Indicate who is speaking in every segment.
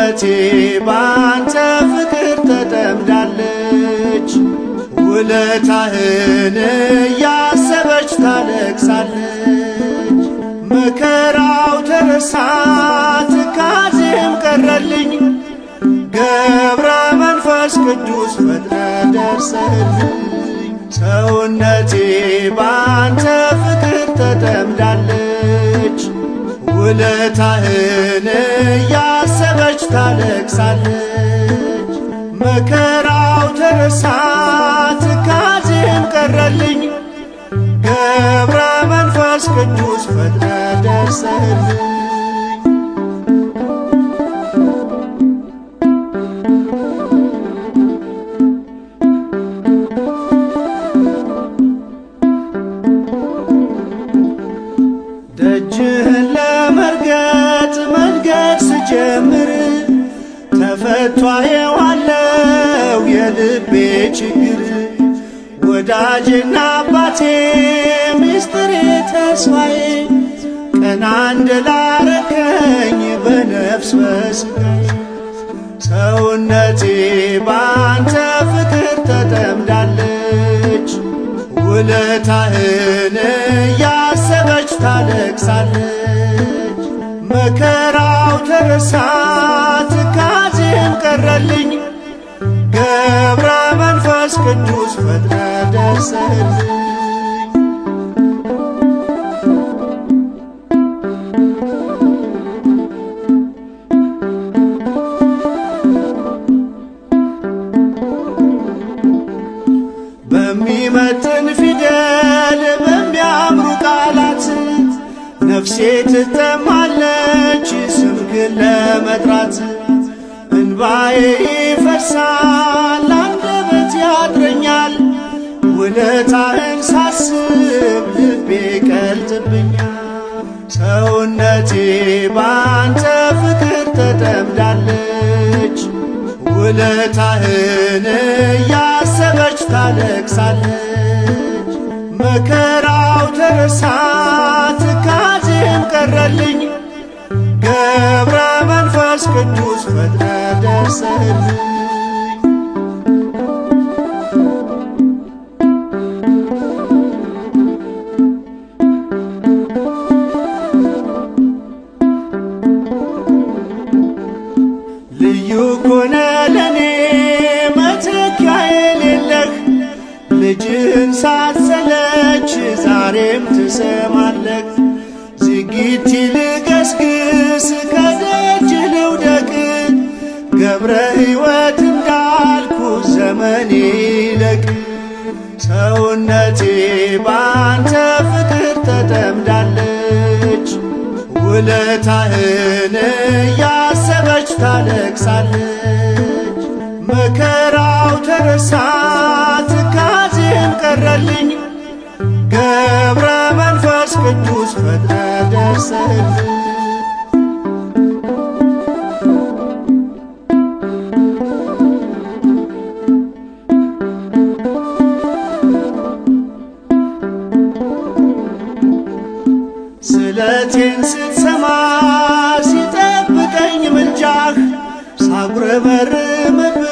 Speaker 1: ሰውነቴ ባንተ ፍቅር ተጠምዳለች። ውለታህን እያሰበች ታለቅሳለች። መከራው ተረሳ ትካዜም ቀረልኝ። ገብረ መንፈስ ቅዱስ ፈጥነ ደርሰህልኝ። ሰውነቴ ባንተ ፍቅር ተጠምዳለች። ውለታህን እያሰበች ታለቅሳለች። መከራው ተረሳ ትካዜም ቀረልኝ። ገብረ መንፈስ ቅዱስ ፈጥነ ደርሰህልኝ። ደጅህን ለመርገጥ መንገድ ስጀምር ተፈቷ የዋለው የልቤ ችግር። ወዳጄና አባቴ ሚስጥሬ ተስፋዬ ቀና እንደላረከኝ በነፍስ በሥጋዬ። ሰውነቴ ባንተ ፍቅር ተጠምዳለች። ውለታህን እያሰበች ታለቅሳለች። መከራው ተረሳ ትካዜም ቀረልኝ። ገብረ መንፈስ ቅዱስ ፈጥነ ደርሰህልኝ። በሚመጥን ፊደል በሚያምሩ ቃላት ነፍሴ ትጠማለች ስምህን ለመጥራት። እንባዬ ይፈሳል አንደበት ያጥረኛል። ውለታህን ሳስብ ልቤ ቀልጥብኛል። ሰውነቴ ባንተ ፍቅር ተጠምዳለች። ውለታህን እያሰበች ታለቅሳለች። መከራው ተረሳ ትካዜም ቀረልኝ። ገብረ መንፈስ ቅዱስ ፈጥነ ደርሰህልኝ። ልዩ ኮነ ለኔ መተኪያ የሌለህ። ልጅህን ሳትሰለች ዛሬም ትሰማለህ። ዝጊት ልገስግስ ከደጅህ ልውደቅ። ገብረ ሕይወት እንዳልኩ ዘመኔ ይለቅ። ሰውነቴ ባንተ ፍቅር ተጠምዳለች። ውለታህን እያሰበች ታለቅሳለች። መከራው ተረሳ ትካዜም ቀረልኝ። ገብረ መንፈስ ቅዱስ ፈጥነ ደርሰህልኝ። ስለቴን ስትሰማ ሲጠብቀኝ ምልጃህ። ሳጉረመርምብህ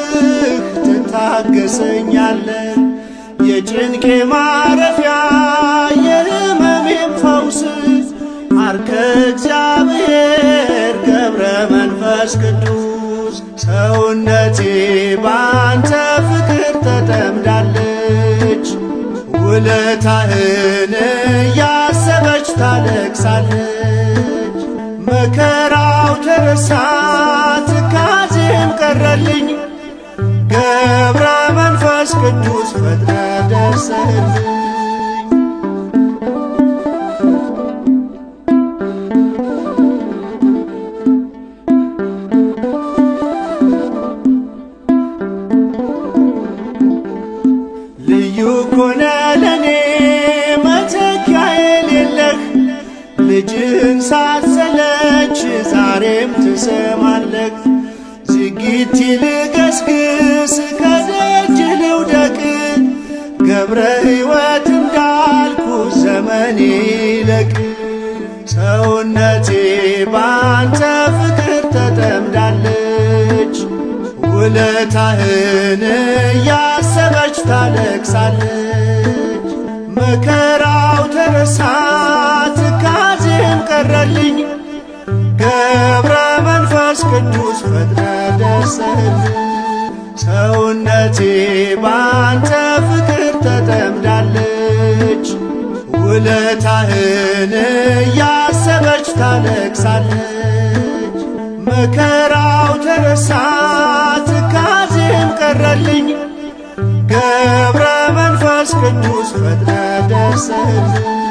Speaker 1: ትታገሰኛለህ። የጭንቄ ማረፊያ የሕመሜም ፈውስ። አርከ እግዚአብሔር ገብረ መንፈስ ቅዱስ። ሰውነቴ ባንተ ፍቅር ተጠምዳለች። ውለታህን እያሰበች ታለቅሳለች። መከራው ተረሳ ትካዜም ቀረልኝ። ገብረ መንፈስ ቅዱስ ፈጥነ ደርሰህልኝ። ልዩ ኮነ ለኔ መተኪያ የሌለህ። ልጅህን ሳትሰለች ዛሬም ትሰማለህ። ዝጊት ልገስግስ ከደጅህ ልውደቅ። ገብረ ሕይወት እንዳልኩ ዘመኔ ይለቅ። ሰውነቴ ባንተ ፍቅር ተጠምዳለች። ትዘምራለች። ውለታህን እያሰበች ታለቅሳለች። መከራው ተረሳ ትካዜም ቀረልኝ፣ ገብረ መንፈስ ቅዱስ ፈጥነ ደርሰህልኝ። ሰውነቴ ባንተ ፍቅር ተጠምዳለች። ውለታህን እያሰበች ታለቅሳለች። መከራው ተረሳ ትካዜም ቀረልኝ፣ ገብረ መንፈስ ቅዱስ ፈጥነ ደርሰህልኝ።